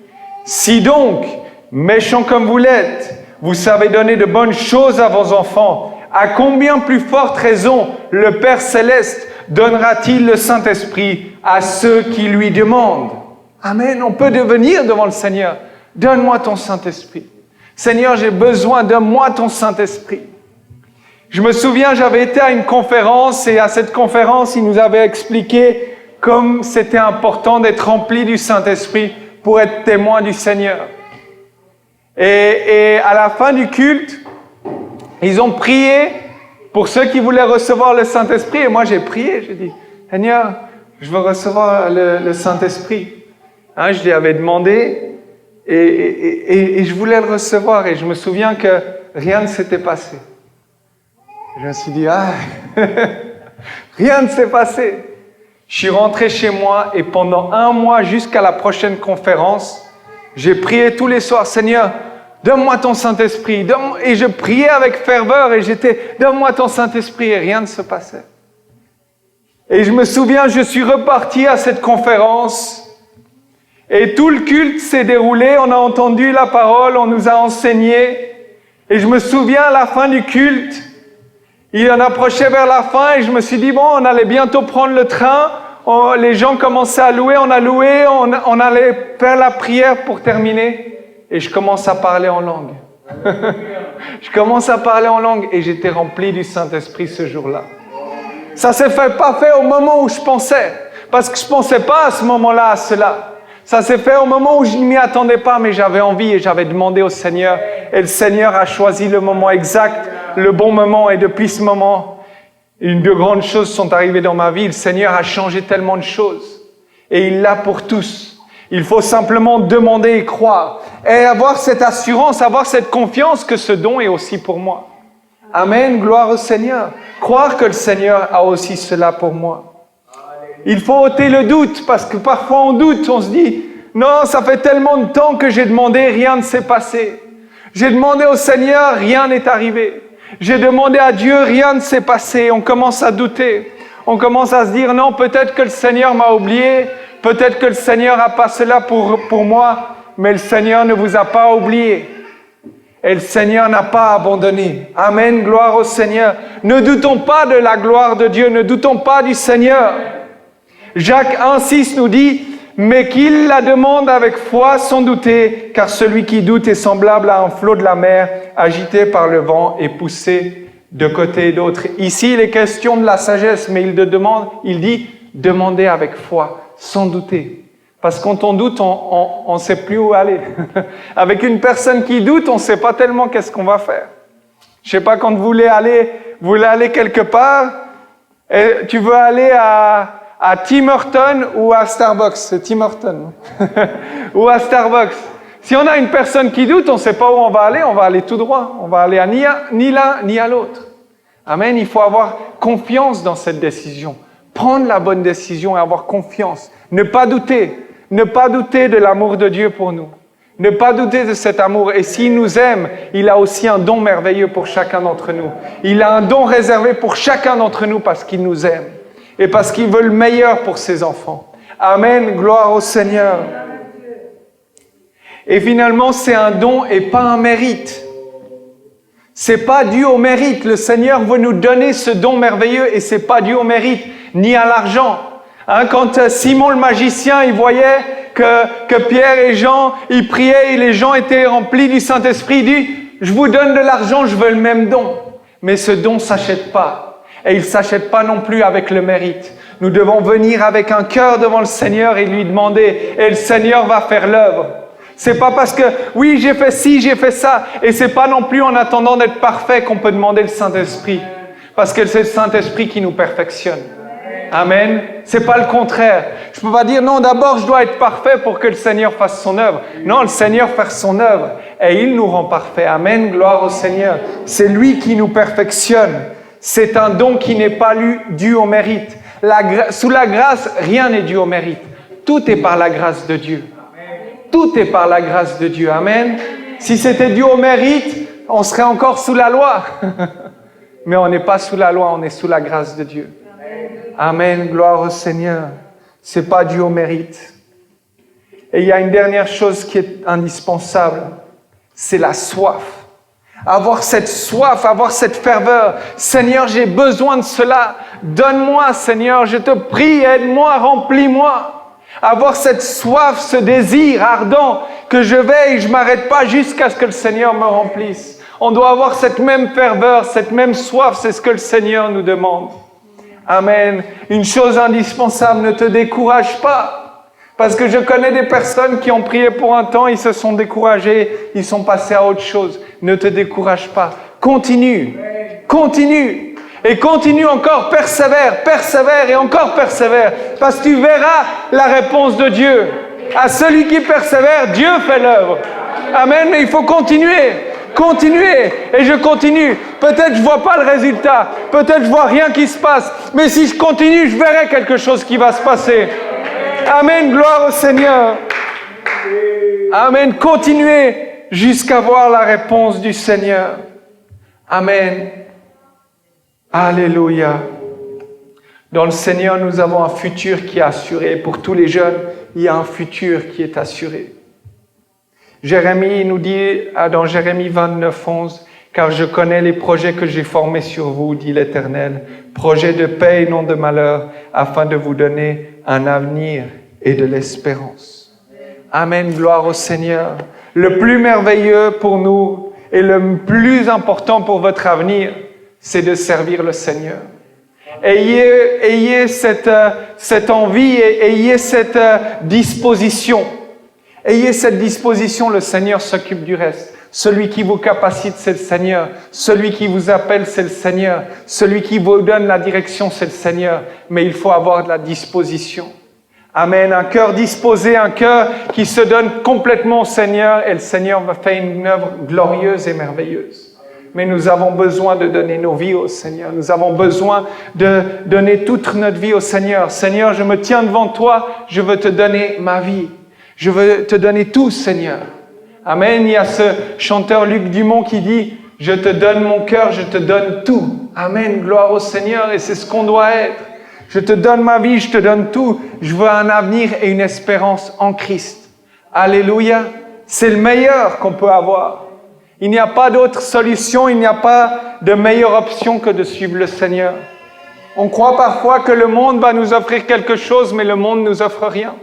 Si donc, méchants comme vous l'êtes, vous savez donner de bonnes choses à vos enfants, à combien plus forte raison le Père Céleste donnera-t-il le Saint-Esprit à ceux qui lui demandent? Amen. On peut devenir devant le Seigneur. Donne-moi ton Saint-Esprit. Seigneur, j'ai besoin, donne-moi ton Saint-Esprit. Je me souviens, j'avais été à une conférence et à cette conférence, il nous avait expliqué comme c'était important d'être rempli du Saint-Esprit pour être témoin du Seigneur. Et à la fin du culte, ils ont prié pour ceux qui voulaient recevoir le Saint-Esprit. Et moi, j'ai prié, j'ai dit, Seigneur, je veux recevoir le Saint-Esprit. Hein, je lui avais demandé et je voulais le recevoir et je me souviens que rien ne s'était passé. Je me suis dit, rien ne s'est passé. Je suis rentré chez moi et pendant 1 mois jusqu'à la prochaine conférence, j'ai prié tous les soirs, Seigneur, donne-moi ton Saint-Esprit. Et je priais avec ferveur et donne-moi ton Saint-Esprit et rien ne se passait. Et je me souviens, je suis reparti à cette conférence et tout le culte s'est déroulé, on a entendu la parole, on nous a enseigné. Et je me souviens à la fin du culte, il en approchait vers la fin et je me suis dit, bon, on allait bientôt prendre le train. Les gens commençaient à louer, on a loué, on allait faire la prière pour terminer. Et je commence à parler en langue. Je commence à parler en langue et j'étais rempli du Saint-Esprit ce jour-là. Ça s'est pas fait au moment où je pensais. Parce que je pensais pas à ce moment-là à cela. Ça s'est fait au moment où je ne m'y attendais pas, mais j'avais envie et j'avais demandé au Seigneur. Et le Seigneur a choisi le moment exact, le bon moment. Et depuis ce moment, de grandes choses sont arrivées dans ma vie. Le Seigneur a changé tellement de choses. Et il l'a pour tous. Il faut simplement demander et croire. Et avoir cette assurance, avoir cette confiance que ce don est aussi pour moi. Amen, gloire au Seigneur. Croire que le Seigneur a aussi cela pour moi. Il faut ôter le doute, parce que parfois on doute, on se dit, non, ça fait tellement de temps que j'ai demandé, rien ne s'est passé. J'ai demandé au Seigneur, rien n'est arrivé. J'ai demandé à Dieu, rien ne s'est passé. On commence à douter. On commence à se dire, non, peut-être que le Seigneur m'a oublié, peut-être que le Seigneur n'a pas cela pour moi, mais le Seigneur ne vous a pas oublié. Et le Seigneur n'a pas abandonné. Amen, gloire au Seigneur. Ne doutons pas de la gloire de Dieu, ne doutons pas du Seigneur. Jacques 1,6 nous dit, mais qu'il la demande avec foi sans douter, car celui qui doute est semblable à un flot de la mer, agité par le vent et poussé de côté et d'autre. Ici, il est question de la sagesse, mais il dit, demandez avec foi, sans douter. Parce que quand on doute, on ne sait plus où aller. Avec une personne qui doute, on ne sait pas tellement qu'est-ce qu'on va faire. Je ne sais pas, quand vous voulez aller quelque part, et tu veux aller à Tim Hortons ou à Starbucks. C'est Tim Hortons. Ou à Starbucks. Si on a une personne qui doute, on ne sait pas où on va aller tout droit. On va aller ni l'un ni à l'autre. Amen. Il faut avoir confiance dans cette décision. Prendre la bonne décision et avoir confiance. Ne pas douter. Ne pas douter de l'amour de Dieu pour nous. Ne pas douter de cet amour. Et s'il nous aime, il a aussi un don merveilleux pour chacun d'entre nous. Il a un don réservé pour chacun d'entre nous parce qu'il nous aime. Et parce qu'il veut le meilleur pour ses enfants. Amen, gloire au Seigneur. Et finalement, c'est un don et pas un mérite. C'est pas dû au mérite. Le Seigneur veut nous donner ce don merveilleux et c'est pas dû au mérite, ni à l'argent. Quand Simon le magicien, il voyait que Pierre et Jean, ils priaient et les gens étaient remplis du Saint-Esprit, il dit, je vous donne de l'argent, je veux le même don. Mais ce don ne s'achète pas. Et il ne s'achète pas non plus avec le mérite. Nous devons venir avec un cœur devant le Seigneur et lui demander. Et le Seigneur va faire l'œuvre. C'est pas parce que, oui, j'ai fait ci, j'ai fait ça. Et c'est pas non plus en attendant d'être parfait qu'on peut demander le Saint-Esprit. Parce que c'est le Saint-Esprit qui nous perfectionne. Amen. C'est pas le contraire. Je peux pas dire, non, d'abord je dois être parfait pour que le Seigneur fasse son œuvre. Non, le Seigneur fait son œuvre. Et il nous rend parfaits. Amen. Gloire au Seigneur. C'est lui qui nous perfectionne. C'est un don qui n'est pas dû au mérite. Sous la grâce, rien n'est dû au mérite. Tout est par la grâce de Dieu. Tout est par la grâce de Dieu. Amen. Si c'était dû au mérite, on serait encore sous la loi. Mais on n'est pas sous la loi, on est sous la grâce de Dieu. Amen. Gloire au Seigneur. C'est pas dû au mérite. Et il y a une dernière chose qui est indispensable. C'est la soif. Avoir cette soif, avoir cette ferveur. Seigneur, j'ai besoin de cela. Donne-moi, Seigneur, je te prie, aide-moi, remplis-moi. Avoir cette soif, ce désir ardent que je veille, je ne m'arrête pas jusqu'à ce que le Seigneur me remplisse. On doit avoir cette même ferveur, cette même soif, c'est ce que le Seigneur nous demande. Amen. Une chose indispensable, ne te décourage pas. Parce que je connais des personnes qui ont prié pour un temps, ils se sont découragés, ils sont passés à autre chose. Ne te décourage pas. Continue. Continue. Et continue encore, persévère, persévère et encore persévère. Parce que tu verras la réponse de Dieu. À celui qui persévère, Dieu fait l'œuvre. Amen, mais il faut continuer. Continuer. Et je continue. Peut-être je ne vois pas le résultat. Peut-être je ne vois rien qui se passe. Mais si je continue, je verrai quelque chose qui va se passer. Amen, gloire au Seigneur. Amen, continuez jusqu'à voir la réponse du Seigneur. Amen. Alléluia. Dans le Seigneur, nous avons un futur qui est assuré. Pour tous les jeunes, il y a un futur qui est assuré. Jérémie nous dit dans Jérémie 29, 11, « Car je connais les projets que j'ai formés sur vous, dit l'Éternel, projets de paix et non de malheur, afin de vous donner un avenir et de l'espérance. » Amen, gloire au Seigneur. Le plus merveilleux pour nous et le plus important pour votre avenir, c'est de servir le Seigneur. Ayez cette envie et ayez cette disposition. Ayez cette disposition, le Seigneur s'occupe du reste. Celui qui vous capacite, c'est le Seigneur. Celui qui vous appelle, c'est le Seigneur. Celui qui vous donne la direction, c'est le Seigneur. Mais il faut avoir de la disposition. Amen. Un cœur disposé, un cœur qui se donne complètement au Seigneur. Et le Seigneur va faire une œuvre glorieuse et merveilleuse. Mais nous avons besoin de donner nos vies au Seigneur. Nous avons besoin de donner toute notre vie au Seigneur. Seigneur, je me tiens devant toi. Je veux te donner ma vie. Je veux te donner tout, Seigneur. Amen. Il y a ce chanteur Luc Dumont qui dit « Je te donne mon cœur, je te donne tout. » Amen. Gloire au Seigneur. Et c'est ce qu'on doit être. Je te donne ma vie, je te donne tout. Je veux un avenir et une espérance en Christ. Alléluia. C'est le meilleur qu'on peut avoir. Il n'y a pas d'autre solution, il n'y a pas de meilleure option que de suivre le Seigneur. On croit parfois que le monde va nous offrir quelque chose, mais le monde ne nous offre rien.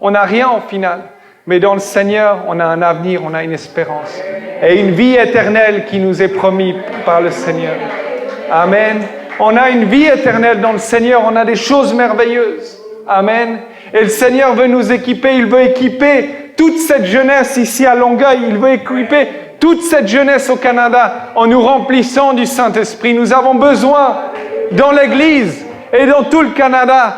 On n'a rien au final. Mais dans le Seigneur, on a un avenir, on a une espérance. Et une vie éternelle qui nous est promise par le Seigneur. Amen. On a une vie éternelle dans le Seigneur, on a des choses merveilleuses. Amen. Et le Seigneur veut nous équiper, il veut équiper toute cette jeunesse ici à Longueuil, il veut équiper toute cette jeunesse au Canada en nous remplissant du Saint-Esprit. Nous avons besoin dans l'Église et dans tout le Canada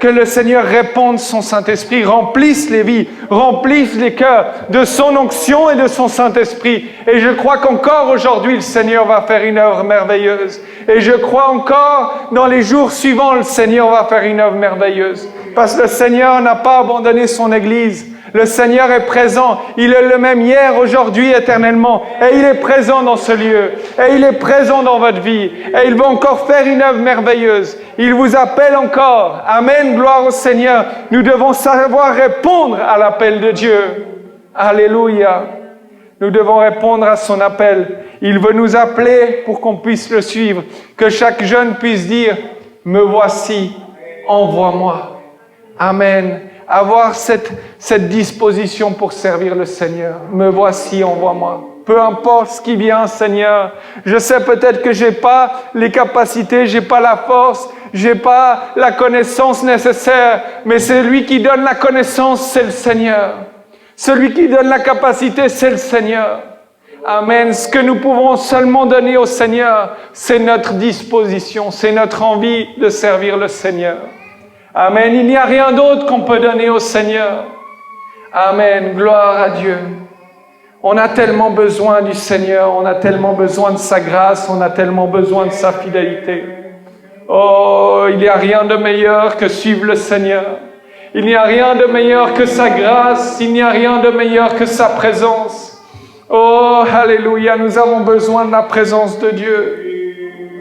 que le Seigneur réponde son Saint-Esprit, remplisse les vies, remplisse les cœurs de son onction et de son Saint-Esprit. Et je crois qu'encore aujourd'hui, le Seigneur va faire une œuvre merveilleuse. Et je crois encore, dans les jours suivants, le Seigneur va faire une œuvre merveilleuse. Parce que le Seigneur n'a pas abandonné son Église. Le Seigneur est présent. Il est le même hier, aujourd'hui, éternellement. Et il est présent dans ce lieu. Et il est présent dans votre vie. Et il va encore faire une œuvre merveilleuse. Il vous appelle encore. Amen, gloire au Seigneur. Nous devons savoir répondre à l'appel de Dieu. Alléluia. Nous devons répondre à son appel. Il veut nous appeler pour qu'on puisse le suivre. Que chaque jeune puisse dire, me voici, envoie-moi. Amen. Avoir cette disposition pour servir le Seigneur. Me voici, envoie-moi. Peu importe ce qui vient, Seigneur. Je sais peut-être que j'ai pas les capacités, j'ai pas la force, j'ai pas la connaissance nécessaire, mais c'est lui qui donne la connaissance, c'est le Seigneur. Celui qui donne la capacité, c'est le Seigneur. Amen. Ce que nous pouvons seulement donner au Seigneur, c'est notre disposition, c'est notre envie de servir le Seigneur. Amen. Il n'y a rien d'autre qu'on peut donner au Seigneur. Amen. Gloire à Dieu. On a tellement besoin du Seigneur, on a tellement besoin de sa grâce, on a tellement besoin de sa fidélité. Oh, il n'y a rien de meilleur que suivre le Seigneur. Il n'y a rien de meilleur que sa grâce, il n'y a rien de meilleur que sa présence. Oh, alléluia, nous avons besoin de la présence de Dieu.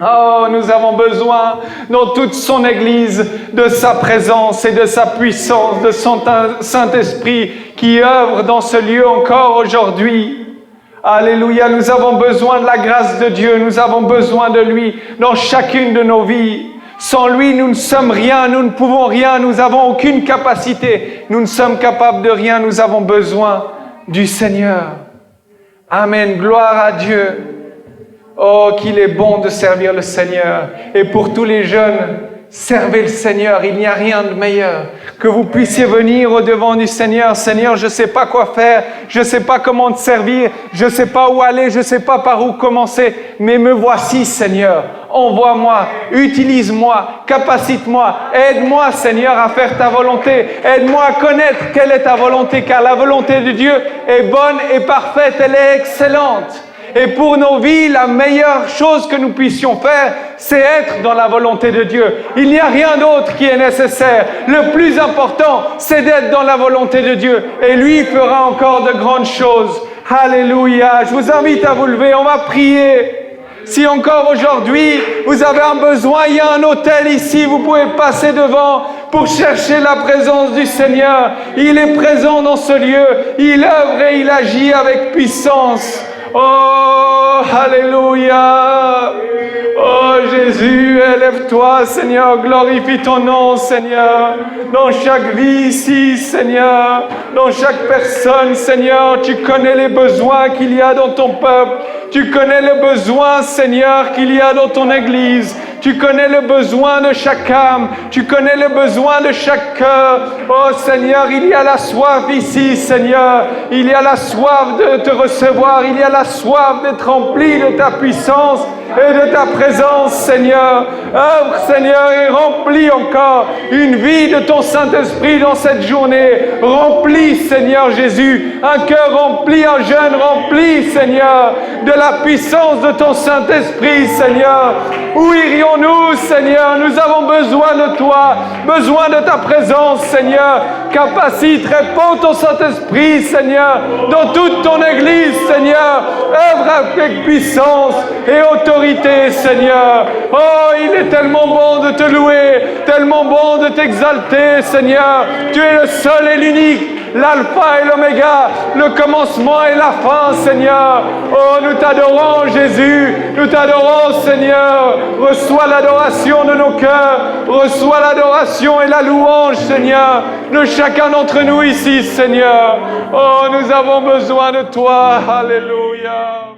Oh, nous avons besoin, dans toute son Église, de sa présence et de sa puissance, de son Saint-Esprit qui œuvre dans ce lieu encore aujourd'hui. Alléluia, nous avons besoin de la grâce de Dieu, nous avons besoin de lui dans chacune de nos vies. Sans lui, nous ne sommes rien, nous ne pouvons rien, nous n'avons aucune capacité. Nous ne sommes capables de rien, nous avons besoin du Seigneur. Amen, gloire à Dieu. Oh, qu'il est bon de servir le Seigneur. Et pour tous les jeunes servez le Seigneur, il n'y a rien de meilleur. Que vous puissiez venir au-devant du Seigneur. Seigneur, je ne sais pas quoi faire, je ne sais pas comment te servir, je ne sais pas où aller, je ne sais pas par où commencer, mais me voici, Seigneur. Envoie-moi, utilise-moi, capacite-moi, aide-moi, Seigneur, à faire ta volonté. Aide-moi à connaître quelle est ta volonté, car la volonté de Dieu est bonne et parfaite, elle est excellente. Et pour nos vies, la meilleure chose que nous puissions faire, c'est être dans la volonté de Dieu. Il n'y a rien d'autre qui est nécessaire. Le plus important, c'est d'être dans la volonté de Dieu. Et lui fera encore de grandes choses. Alléluia. Je vous invite à vous lever, on va prier. Si encore aujourd'hui, vous avez un besoin, il y a un autel ici, vous pouvez passer devant pour chercher la présence du Seigneur. Il est présent dans ce lieu. Il œuvre et il agit avec puissance. Oh, alléluia. Oh Jésus, élève-toi, Seigneur, glorifie ton nom, Seigneur. Dans chaque vie ici, Seigneur, dans chaque personne, Seigneur, tu connais les besoins qu'il y a dans ton peuple. Tu connais le besoin, Seigneur, qu'il y a dans ton Église. Tu connais le besoin de chaque âme. Tu connais le besoin de chaque cœur. Oh Seigneur, il y a la soif ici, Seigneur. Il y a la soif de te recevoir. Il y a la soif d'être rempli de ta puissance et de ta présence, Seigneur. Œuvre, Seigneur, et remplis encore une vie de ton Saint-Esprit dans cette journée. Remplis, Seigneur Jésus, un cœur rempli, un jeûne rempli, Seigneur, de la puissance de ton Saint-Esprit, Seigneur. Où irions-nous, Seigneur? Nous avons besoin de toi, besoin de ta présence, Seigneur. Capacite, répands ton Saint-Esprit, Seigneur, dans toute ton Église, Seigneur. Œuvre avec puissance et autorité, Seigneur. Oh, il est tellement bon de te louer, tellement bon de t'exalter, Seigneur. Tu es le seul et l'unique, l'alpha et l'oméga, le commencement et la fin, Seigneur. Oh, nous t'adorons, Jésus. Nous t'adorons, Seigneur. Reçois l'adoration de nos cœurs. Reçois l'adoration et la louange, Seigneur, de chacun d'entre nous ici, Seigneur. Oh, nous avons besoin de toi. Alléluia.